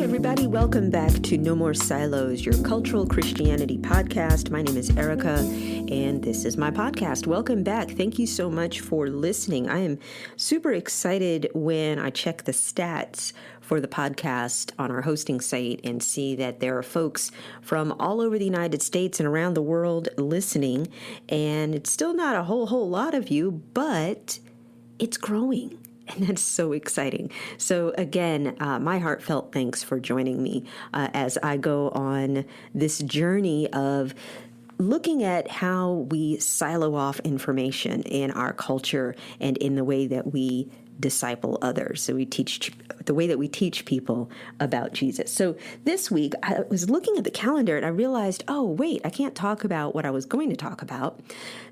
everybody. Welcome back to No More Silos, your cultural Christianity podcast. My name is Erica, and this is my podcast. Welcome back. Thank you so much for listening. I am super excited when I check the stats for the podcast on our hosting site and see that there are folks from all over the United States and around the world listening. And it's still not a whole lot of you, but it's growing. And that's so exciting. So again, my heartfelt thanks for joining me as I go on this journey of looking at how we silo off information in our culture and in the way that we disciple others. So we teach the way that we teach people about Jesus. So this week I was looking at the calendar and I realized, oh, wait, I can't talk about what I was going to talk about.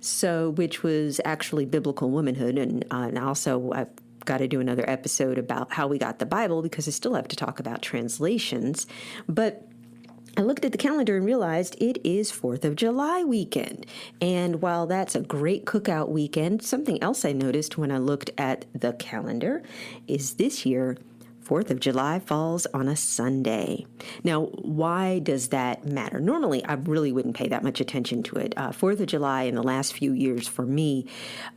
So, which was actually biblical womanhood. And also I've got to do another episode about how we got the Bible because I still have to talk about translations. But I looked at the calendar and realized it is 4th of July weekend. And while that's a great cookout weekend, something else I noticed when I looked at the calendar is this year, 4th of July falls on a Sunday. Now, why does that matter? Normally, I really wouldn't pay that much attention to it. 4th of July in the last few years for me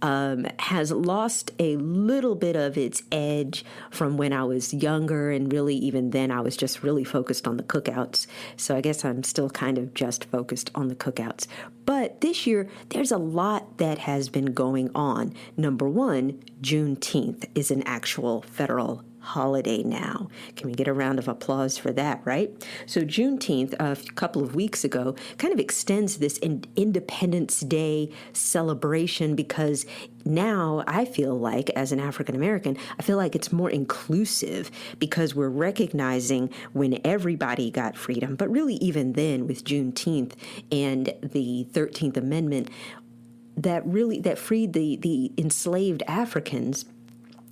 has lost a little bit of its edge from when I was younger. And really, even then, I was just really focused on the cookouts. So I guess I'm still kind of just focused on the cookouts. But this year, there's a lot that has been going on. Number one, Juneteenth is an actual federal holiday now. Can we get a round of applause for that, right? So Juneteenth, a couple of weeks ago, kind of extends this Independence Day celebration because now I feel like, as an African American, I feel like it's more inclusive because we're recognizing when everybody got freedom, but really even then with Juneteenth and the 13th Amendment that freed the enslaved Africans.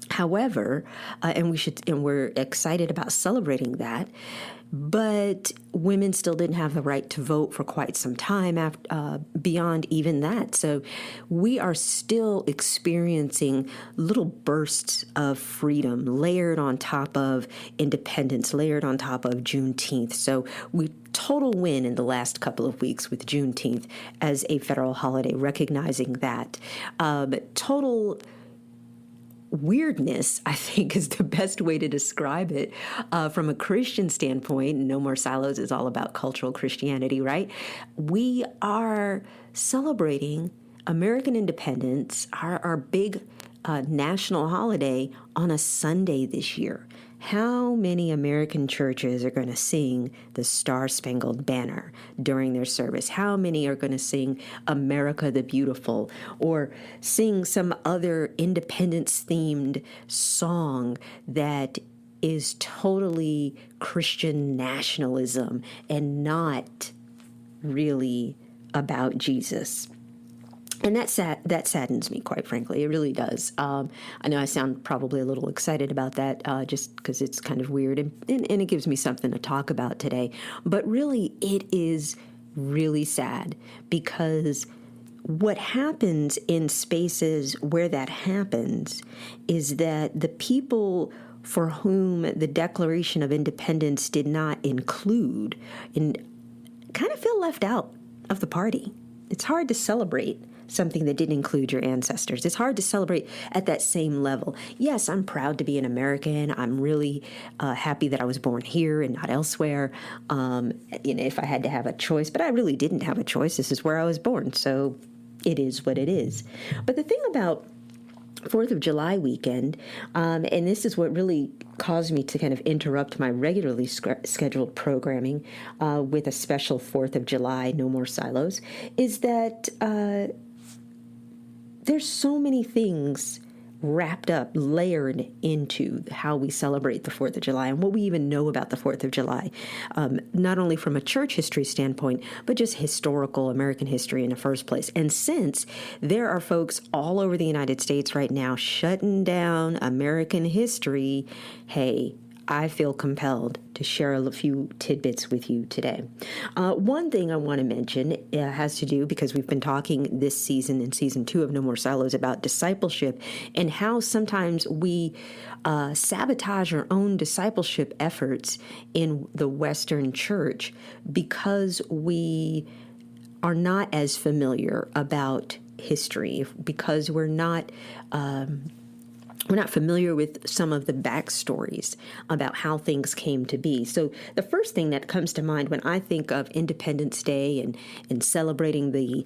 However, and we're excited about celebrating that, but women still didn't have the right to vote for quite some time after, beyond even that. So we are still experiencing little bursts of freedom layered on top of independence, layered on top of Juneteenth. So we total win in the last couple of weeks with Juneteenth as a federal holiday, recognizing that. Total weirdness, I think, is the best way to describe it from a Christian standpoint. No More Silos is all about cultural Christianity, right? We are celebrating American independence, our big national holiday, on a Sunday this year. How many American churches are going to sing the Star-Spangled Banner during their service? How many are going to sing America the Beautiful or sing some other independence-themed song that is totally Christian nationalism and not really about Jesus? And that saddens me, quite frankly. It really does. I know I sound probably a little excited about that just because it's kind of weird and it gives me something to talk about today. But really, it is really sad because what happens in spaces where that happens is that the people for whom the Declaration of Independence did not include and kind of feel left out of the party. It's hard to celebrate something that didn't include your ancestors. It's hard to celebrate at that same level. Yes, I'm proud to be an American. I'm really happy that I was born here and not elsewhere. If I had to have a choice, but I really didn't have a choice. This is where I was born, so it is what it is. But the thing about 4th of July weekend, and this is what really caused me to kind of interrupt my regularly scheduled programming with a special 4th of July No More Silos, is that there's so many things wrapped up, layered into how we celebrate the 4th of July and what we even know about the 4th of July, not only from a church history standpoint, but just historical American history in the first place. And since there are folks all over the United States right now shutting down American history, hey, I feel compelled to share a few tidbits with you today. One thing I want to mention has to do, because we've been talking this season, in season 2 of No More Silos, about discipleship and how sometimes we sabotage our own discipleship efforts in the Western church because we are not as familiar about history, because we're not familiar with some of the backstories about how things came to be. So the first thing that comes to mind when I think of Independence Day and celebrating the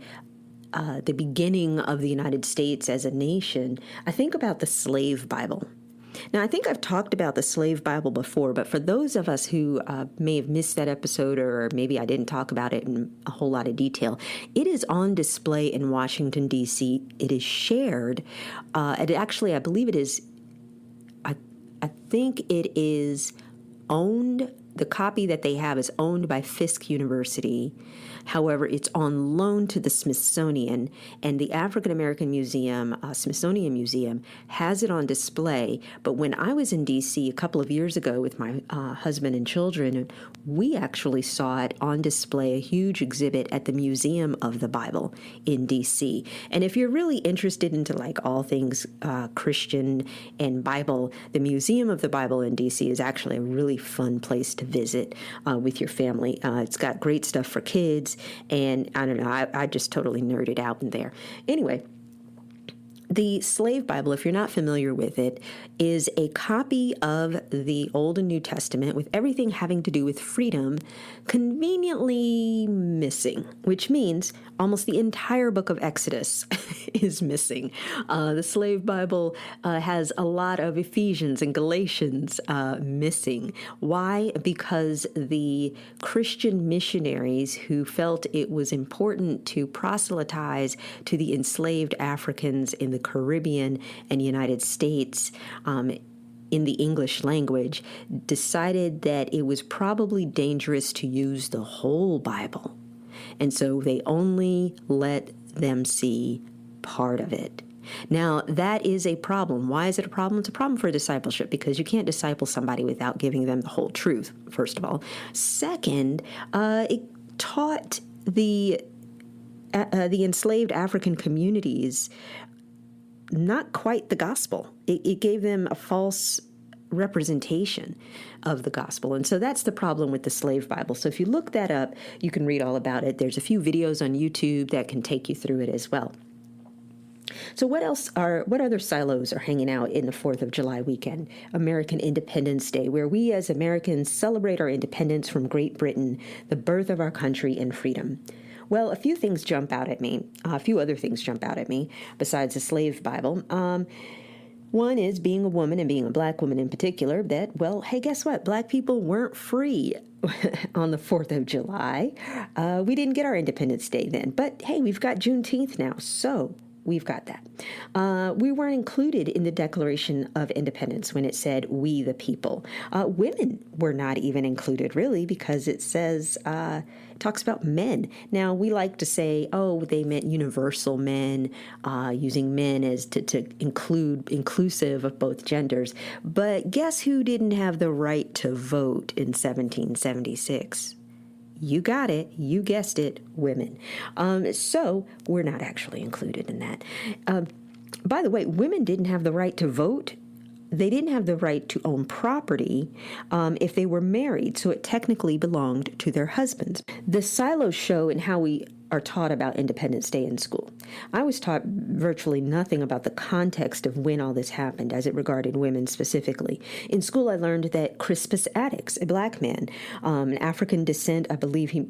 beginning of the United States as a nation, I think about the slave Bible. Now, I think I've talked about the slave Bible before, but for those of us who may have missed that episode, or maybe I didn't talk about it in a whole lot of detail, it is on display in Washington, D.C. It is shared. I believe it is, I think it is owned. The copy that they have is owned by Fisk University. However, it's on loan to the Smithsonian, and the African American Museum, Smithsonian Museum, has it on display. But when I was in D.C. a couple of years ago with my husband and children, we actually saw it on display, a huge exhibit at the Museum of the Bible in D.C. And if you're really interested into like all things Christian and Bible, the Museum of the Bible in D.C. is actually a really fun place to visit with your family. It's got great stuff for kids, and I don't know, I just totally nerded out in there. Anyway, the Slave Bible, if you're not familiar with it, is a copy of the Old and New Testament with everything having to do with freedom conveniently missing, which means almost the entire book of Exodus is missing. The Slave Bible has a lot of Ephesians and Galatians missing. Why? Because the Christian missionaries who felt it was important to proselytize to the enslaved Africans in the Caribbean and United States in the English language decided that it was probably dangerous to use the whole Bible. And so they only let them see part of it. Now, that is a problem. Why is it a problem? It's a problem for discipleship because you can't disciple somebody without giving them the whole truth, first of all. Second, it taught the enslaved African communities not quite the gospel. It gave them a false representation of the gospel. And so that's the problem with the Slave Bible. So if you look that up, you can read all about it. There's a few videos on YouTube that can take you through it as well. So what other silos are hanging out in the 4th of July weekend, American Independence Day, where we as Americans celebrate our independence from Great Britain, the birth of our country and freedom? Well, a few things jump out at me. A few other things jump out at me besides the Slave Bible. One is being a woman, and being a black woman in particular, that, well, hey, guess what? Black people weren't free on the 4th of July. We didn't get our Independence Day then. But, hey, we've got Juneteenth now, so we've got that. We weren't included in the Declaration of Independence when it said, we the people. Women were not even included, really, because it says, it talks about men. Now, we like to say, oh, they meant universal men, using men as to inclusive of both genders. But guess who didn't have the right to vote in 1776? You got it. You guessed it, women. So we're not actually included in that. By the way, women didn't have the right to vote. They didn't have the right to own property if they were married, so it technically belonged to their husbands. The silos show in how we are taught about Independence Day in school. I was taught virtually nothing about the context of when all this happened as it regarded women specifically. In school, I learned that Crispus Attucks, a black man, an African descent, I believe he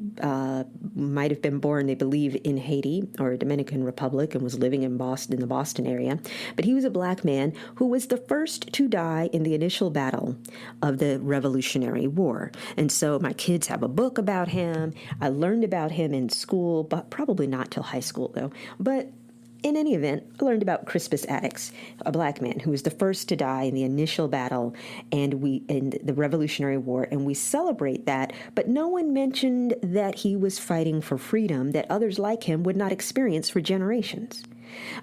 might have been born, they believe, in Haiti or Dominican Republic and was living in Boston, in the Boston area. But he was a black man who was the first to die in the initial battle of the Revolutionary War. And so my kids have a book about him. I learned about him in school, but probably not till high school, though. But in any event, I learned about Crispus Attucks, a black man who was the first to die in the initial battle in the Revolutionary War, and we celebrate that, but no one mentioned that he was fighting for freedom that others like him would not experience for generations.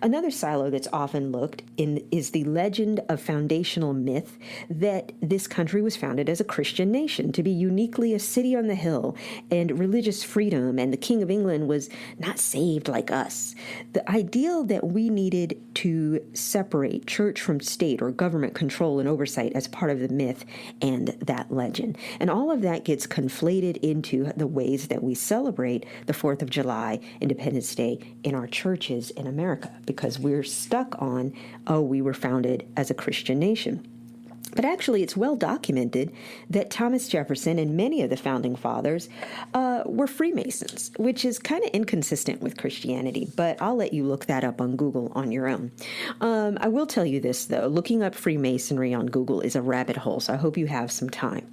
Another silo that's often looked in is the legend of foundational myth that this country was founded as a Christian nation, to be uniquely a city on the hill and religious freedom, and the King of England was not saved like us. The ideal that we needed to separate church from state or government control and oversight as part of the myth and that legend. And all of that gets conflated into the ways that we celebrate the 4th of July, Independence Day, in our churches in America, because we're stuck on, oh, we were founded as a Christian nation. But actually, it's well documented that Thomas Jefferson and many of the founding fathers were Freemasons, which is kind of inconsistent with Christianity, but I'll let you look that up on Google on your own. I will tell you this, though. Looking up Freemasonry on Google is a rabbit hole, so I hope you have some time.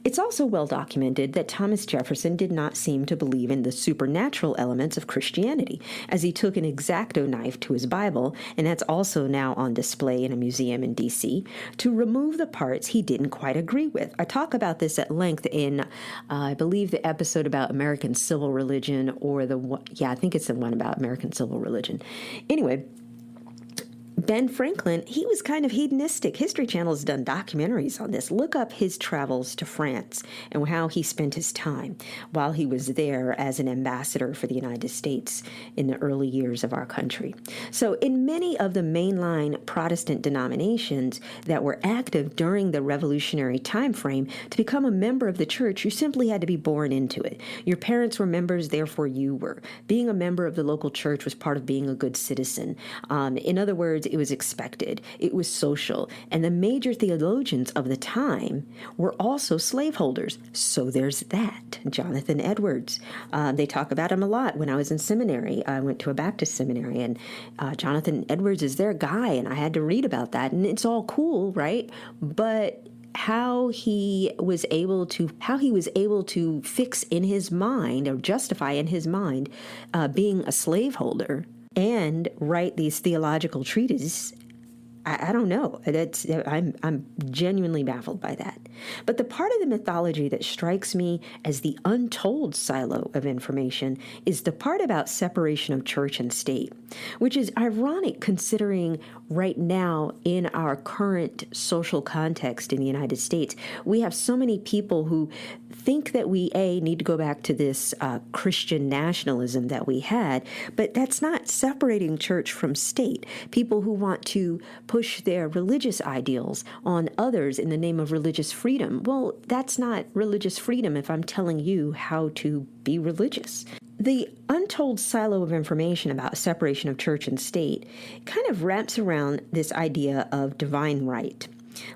It's also well documented that Thomas Jefferson did not seem to believe in the supernatural elements of Christianity, as he took an X-Acto knife to his Bible, and that's also now on display in a museum in D.C., to remove the parts he didn't quite agree with. I talk about this at length in, I believe, the episode about American civil religion, or I think it's the one about American civil religion. Anyway, Ben Franklin, he was kind of hedonistic. History Channel has done documentaries on this. Look up his travels to France and how he spent his time while he was there as an ambassador for the United States in the early years of our country. So in many of the mainline Protestant denominations that were active during the revolutionary time frame, to become a member of the church, you simply had to be born into it. Your parents were members, therefore you were. Being a member of the local church was part of being a good citizen. In other words, it was expected. It was social. And the major theologians of the time were also slaveholders. So there's that. Jonathan Edwards. They talk about him a lot. When I was in seminary, I went to a Baptist seminary, and Jonathan Edwards is their guy, and I had to read about that. And it's all cool, right? But how he was able to fix in his mind, or justify in his mind, being a slaveholder and write these theological treatises, I don't know. I'm genuinely baffled by that. But the part of the mythology that strikes me as the untold silo of information is the part about separation of church and state, which is ironic considering right now in our current social context in the United States, we have so many people who think that we, need to go back to this Christian nationalism that we had, but that's not separating church from state. People who want to push their religious ideals on others in the name of religious freedom. Well, that's not religious freedom if I'm telling you how to be religious. The untold silo of information about separation of church and state kind of wraps around this idea of divine right.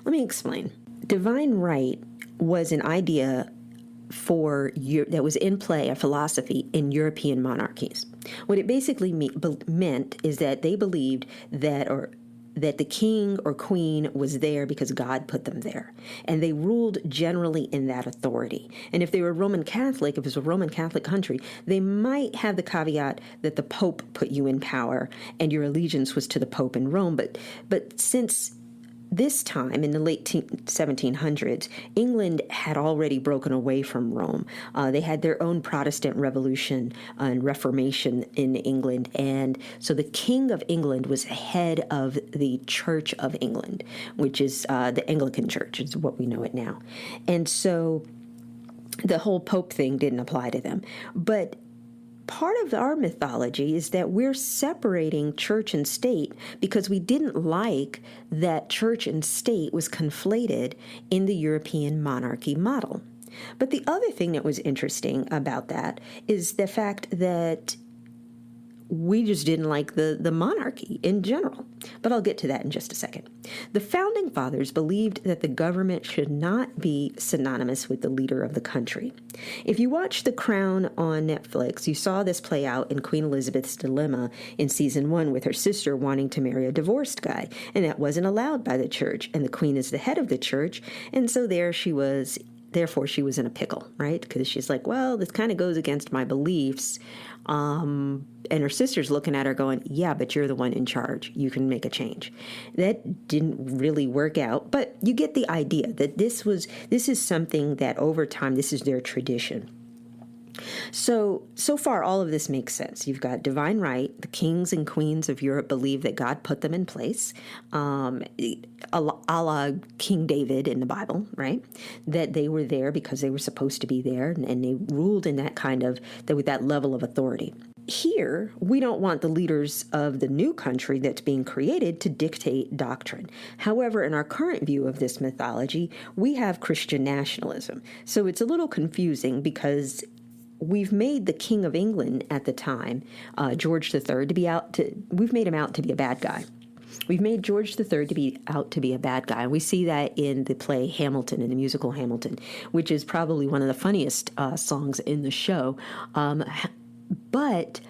Let me explain. Divine right was an idea that was in play, a philosophy in European monarchies. What it basically meant is that they believed that the king or queen was there because God put them there. And they ruled generally in that authority. And if they were Roman Catholic, if it was a Roman Catholic country, they might have the caveat that the Pope put you in power and your allegiance was to the Pope in Rome. But since this time, in the late 1700s, England had already broken away from Rome. They had their own Protestant Revolution and Reformation in England, and so the King of England was head of the Church of England, which is the Anglican Church, is what we know it now. And so the whole Pope thing didn't apply to them. But part of our mythology is that we're separating church and state because we didn't like that church and state was conflated in the European monarchy model. But the other thing that was interesting about that is the fact that we just didn't like the monarchy in general. But I'll get to that in just a second. The Founding Fathers believed that the government should not be synonymous with the leader of the country. If you watch The Crown on Netflix, you saw this play out in Queen Elizabeth's dilemma in season 1 with her sister wanting to marry a divorced guy, and that wasn't allowed by the church, and the queen is the head of the church, and so therefore she was in a pickle, right? Because she's like, well, this kind of goes against my beliefs. And her sister's looking at her going, yeah, but you're the one in charge. You can make a change. That didn't really work out, but you get the idea that this is something that over time, this is their tradition. So far, all of this makes sense. You've got divine right. The kings and queens of Europe believe that God put them in place, a la King David in the Bible, right? That they were there because they were supposed to be there, and they ruled in with that level of authority. Here, we don't want the leaders of the new country that's being created to dictate doctrine. However, in our current view of this mythology, we have Christian nationalism. So it's a little confusing because we've made the King of England at the time, George III, we've made him out to be a bad guy. We've made George III to be out to be a bad guy. We see that in the play Hamilton, in the musical Hamilton, which is probably one of the funniest songs in the show. But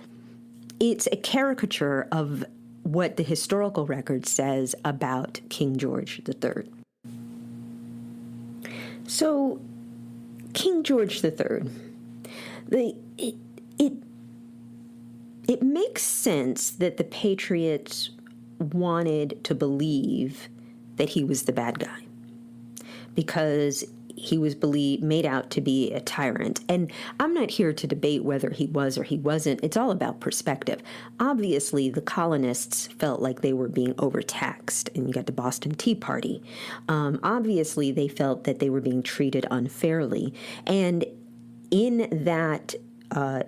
it's a caricature of what the historical record says about King George III. So, King George III, it makes sense that the Patriots wanted to believe that he was the bad guy because he was made out to be a tyrant. And I'm not here to debate whether he was or he wasn't. It's all about perspective. Obviously, the colonists felt like they were being overtaxed, and you got the Boston Tea Party. Obviously, they felt that they were being treated unfairly. And in that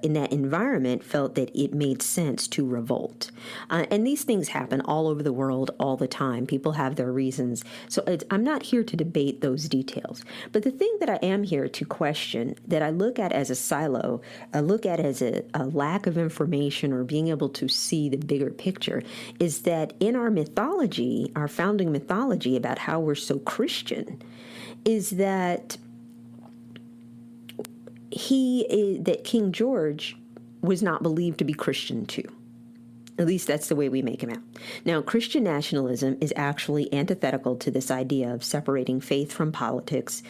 environment, felt that it made sense to revolt. And these things happen all over the world all the time. People have their reasons. So I'm not here to debate those details. But the thing that I am here to question, that I look at as a silo, I look at as a lack of information or being able to see the bigger picture, is that in our mythology, our founding mythology about how we're so Christian, is that that King George was not believed to be Christian too. At least that's the way we make him out. Now, Christian nationalism is actually antithetical to this idea of separating faith from politics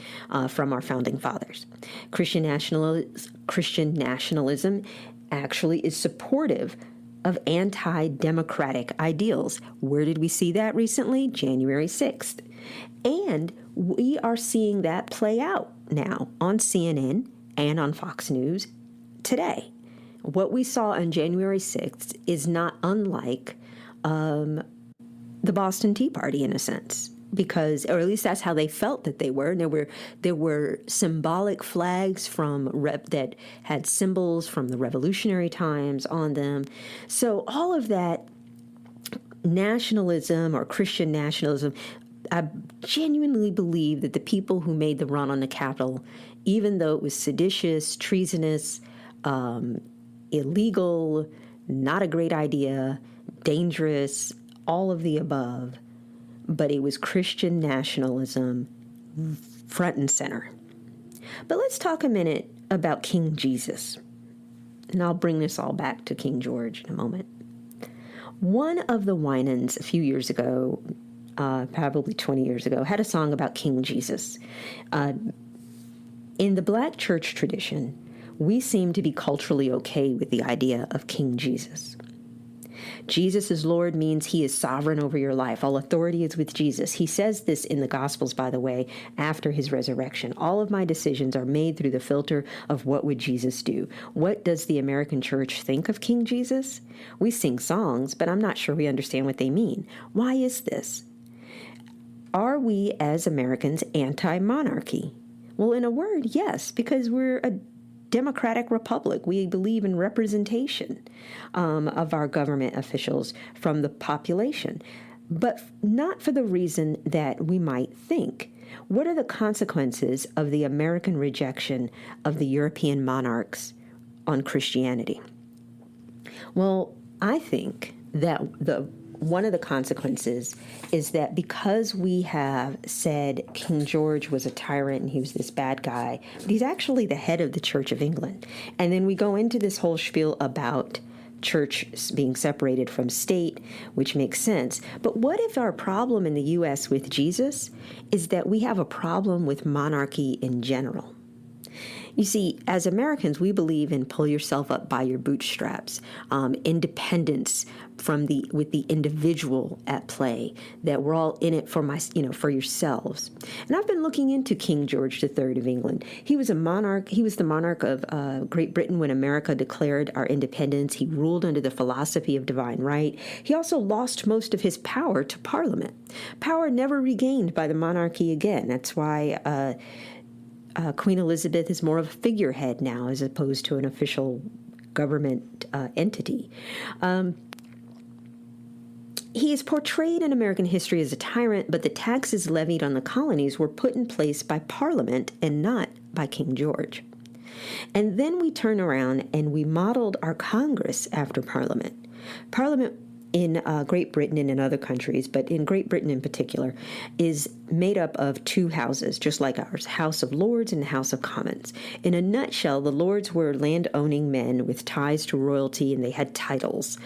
from our founding fathers. Christian nationalism actually is supportive of anti-democratic ideals. Where did we see that recently? January 6th. And we are seeing that play out now on CNN and on Fox News today. What we saw on January 6th is not unlike the Boston Tea Party in a sense, because, or at least that's how they felt that they were. And there were symbolic flags that had symbols from the revolutionary times on them. So all of that nationalism or Christian nationalism, I genuinely believe that the people who made the run on the Capitol, even though it was seditious, treasonous, illegal, not a great idea, dangerous, all of the above, but it was Christian nationalism front and center. But let's talk a minute about King Jesus. And I'll bring this all back to King George in a moment. One of the Winans a few years ago, probably 20 years ago, had a song about King Jesus. In the Black church tradition, we seem to be culturally okay with the idea of King Jesus. Jesus is Lord means he is sovereign over your life. All authority is with Jesus. He says this in the Gospels, by the way, after his resurrection. All of my decisions are made through the filter of what would Jesus do. What does the American church think of King Jesus? We sing songs, but I'm not sure we understand what they mean. Why is this? Are we, as Americans, anti-monarchy? Well, in a word, yes, because we're a democratic republic. We believe in representation of our government officials from the population, but not for the reason that we might think. What are the consequences of the American rejection of the European monarchs on Christianity? Well, I think that one of the consequences is that because we have said King George was a tyrant and he was this bad guy, but he's actually the head of the Church of England. And then we go into this whole spiel about church being separated from state, which makes sense. But what if our problem in the U.S. with Jesus is that we have a problem with monarchy in general? You see, as Americans, we believe in pull yourself up by your bootstraps, independence with the individual at play, that we're all in it for yourselves. And I've been looking into King George III of England. He was a monarch. He was the monarch of Great Britain when America declared our independence. He ruled under the philosophy of divine right. He also lost most of his power to Parliament. Power never regained by the monarchy again. That's why Queen Elizabeth is more of a figurehead now as opposed to an official government entity. He is portrayed in American history as a tyrant, but the taxes levied on the colonies were put in place by Parliament and not by King George. And then we turn around and we modeled our Congress after Parliament. Parliament in Great Britain and in other countries, but in Great Britain in particular, is made up of two houses, just like ours, House of Lords and House of Commons. In a nutshell, the Lords were land-owning men with ties to royalty, and they had titles.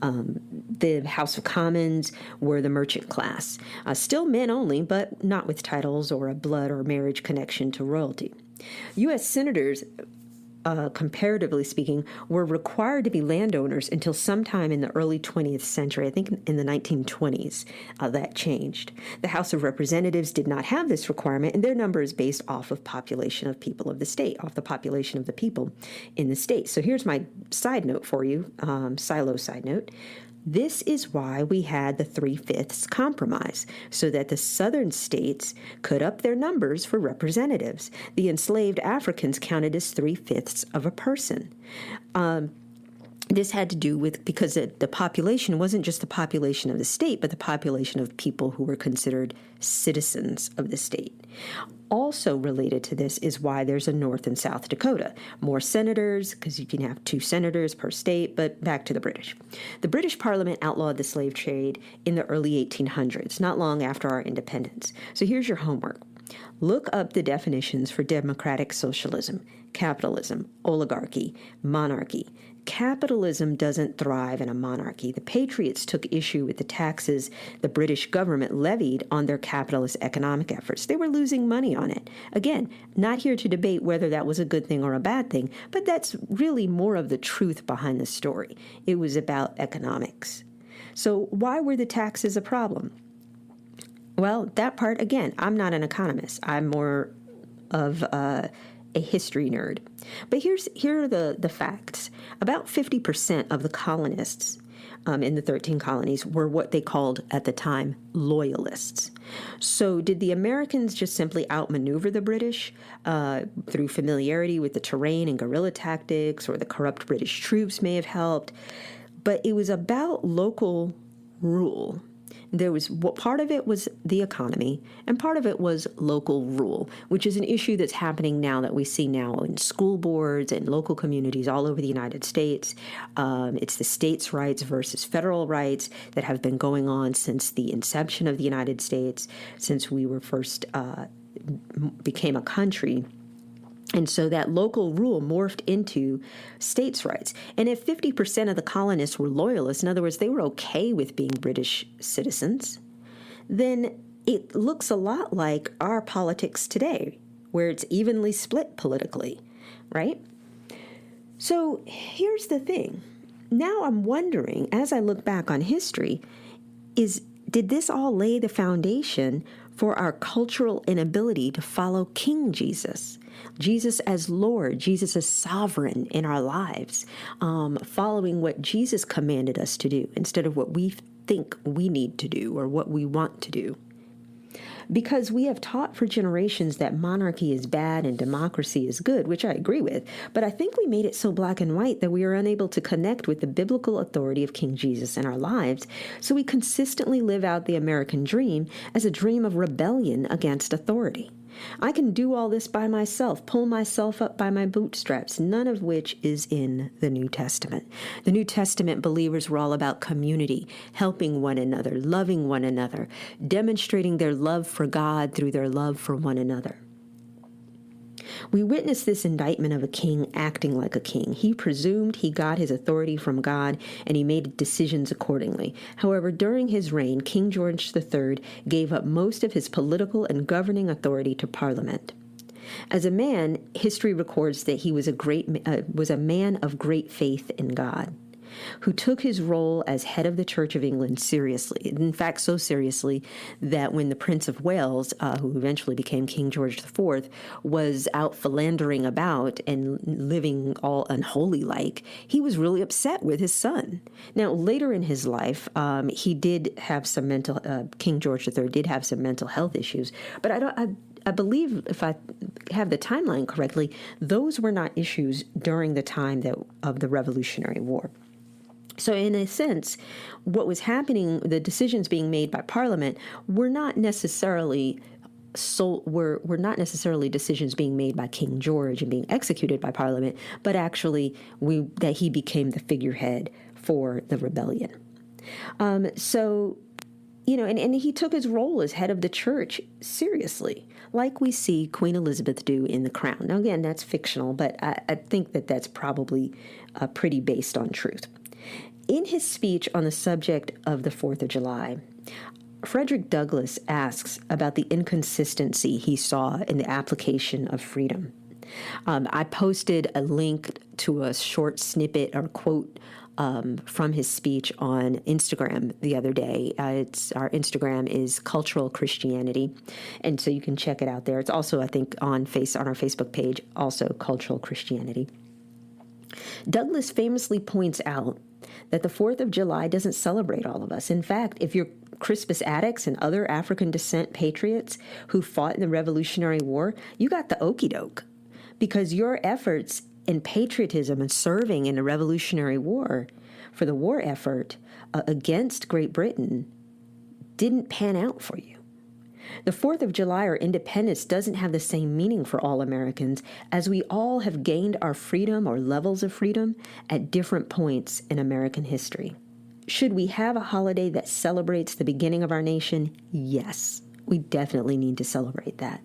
The House of Commons were the merchant class, still men only, but not with titles or a blood or marriage connection to royalty. U.S. senators, comparatively speaking, were required to be landowners until sometime in the early 20th century. I think in the 1920s, that changed. The House of Representatives did not have this requirement, and their number is based off of population of people of the state, off the population of the people in the state. So here's my side note for you, silo side note. This is why we had the 3/5 compromise, so that the southern states could up their numbers for representatives. The enslaved Africans counted as 3/5 of a person. This had to do with, because the population wasn't just the population of the state, but the population of people who were considered citizens of the state. Also related to this is why there's a North and South Dakota. More senators, because you can have 2 senators per state, but back to the British. The British Parliament outlawed the slave trade in the early 1800s, not long after our independence. So here's your homework. Look up the definitions for democratic socialism, capitalism, oligarchy, monarchy. Capitalism doesn't thrive in a monarchy. The Patriots took issue with the taxes the British government levied on their capitalist economic efforts. They were losing money on it. Again, not here to debate whether that was a good thing or a bad thing, but that's really more of the truth behind the story. It was about economics. So why were the taxes a problem? Well, that part, again, I'm not an economist. I'm more of a history nerd. But here are the facts. About 50% of the colonists in the 13 colonies were what they called at the time loyalists. So did the Americans just simply outmaneuver the British through familiarity with the terrain and guerrilla tactics, or the corrupt British troops may have helped? But it was about local rule. Part of it was the economy, and part of it was local rule, which is an issue that's happening now, that we see now in school boards and local communities all over the United States. It's the states' rights versus federal rights that have been going on since the inception of the United States, since we were first became a country. And so that local rule morphed into states' rights. And if 50% of the colonists were loyalists, in other words, they were okay with being British citizens, then it looks a lot like our politics today, where it's evenly split politically, right? So here's the thing. Now I'm wondering, as I look back on history, did this all lay the foundation for our cultural inability to follow King Jesus? Jesus as Lord, Jesus as sovereign in our lives, following what Jesus commanded us to do instead of what we think we need to do or what we want to do. Because we have taught for generations that monarchy is bad and democracy is good, which I agree with, but I think we made it so black and white that we are unable to connect with the biblical authority of King Jesus in our lives, so we consistently live out the American dream as a dream of rebellion against authority. I can do all this by myself, pull myself up by my bootstraps, none of which is in the New Testament. The New Testament believers were all about community, helping one another, loving one another, demonstrating their love for God through their love for one another. We witness this indictment of a king acting like a king. He presumed he got his authority from God, and he made decisions accordingly. However, during his reign, King George III gave up most of his political and governing authority to Parliament. As a man, history records that he was a man of great faith in God, who took his role as head of the Church of England seriously. In fact, so seriously that when the Prince of Wales, who eventually became King George IV, was out philandering about and living all unholy-like, he was really upset with his son. Now, later in his life, he did have some King George III did have some mental health issues, but I believe, if I have the timeline correctly, those were not issues during the time of the Revolutionary War. So in a sense, what was happening, the decisions being made by Parliament were not necessarily decisions being made by King George and being executed by Parliament, but actually that he became the figurehead for the rebellion. And he took his role as head of the church seriously, like we see Queen Elizabeth do in The Crown. Now, again, that's fictional, but I think that that's probably pretty based on truth. In his speech on the subject of the 4th of July, Frederick Douglass asks about the inconsistency he saw in the application of freedom. I posted a link to a short snippet or quote from his speech on Instagram the other day. Our Instagram is Cultural Christianity, and so you can check it out there. It's also, I think, on our Facebook page, also Cultural Christianity. Douglass famously points out that the 4th of July doesn't celebrate all of us. In fact, if you're Crispus Attucks and other African descent patriots who fought in the Revolutionary War, you got the okie doke, because your efforts in patriotism and serving in the Revolutionary War for the war effort against Great Britain didn't pan out for you. The 4th of July or independence doesn't have the same meaning for all Americans, as we all have gained our freedom or levels of freedom at different points in American history. Should we have a holiday that celebrates the beginning of our nation? Yes, we definitely need to celebrate that.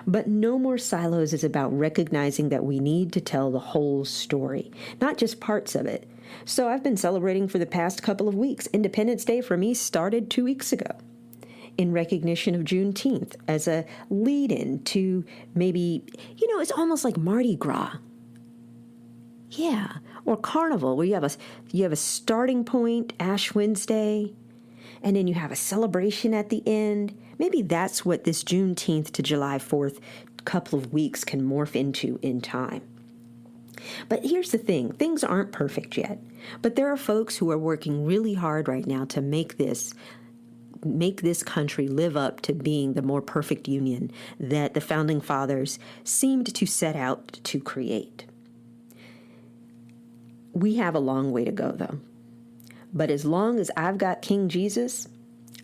But No More Silos is about recognizing that we need to tell the whole story, not just parts of it. So I've been celebrating for the past couple of weeks. Independence Day for me started 2 weeks ago, in recognition of Juneteenth as a lead-in to maybe, it's almost like Mardi Gras. Yeah, or Carnival, where you have a starting point, Ash Wednesday, and then you have a celebration at the end. Maybe that's what this Juneteenth to July 4th couple of weeks can morph into in time. But here's the thing, things aren't perfect yet, but there are folks who are working really hard right now to make this country live up to being the more perfect union that the Founding Fathers seemed to set out to create. We have a long way to go, though. But as long as I've got King Jesus,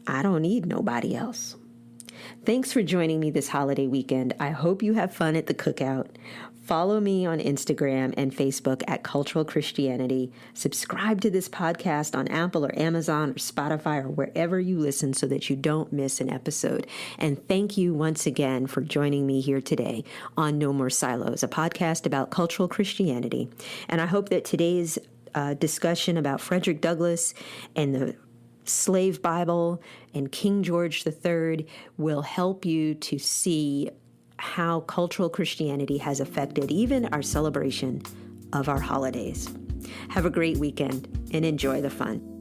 I don't need nobody else. Thanks for joining me this holiday weekend. I hope you have fun at the Cookout. Follow me on Instagram and Facebook at Cultural Christianity. Subscribe to this podcast on Apple or Amazon or Spotify or wherever you listen so that you don't miss an episode. And thank you once again for joining me here today on No More Silos, a podcast about cultural Christianity. And I hope that today's discussion about Frederick Douglass and the Slave Bible and King George III will help you to see how cultural Christianity has affected even our celebration of our holidays. Have a great weekend and enjoy the fun.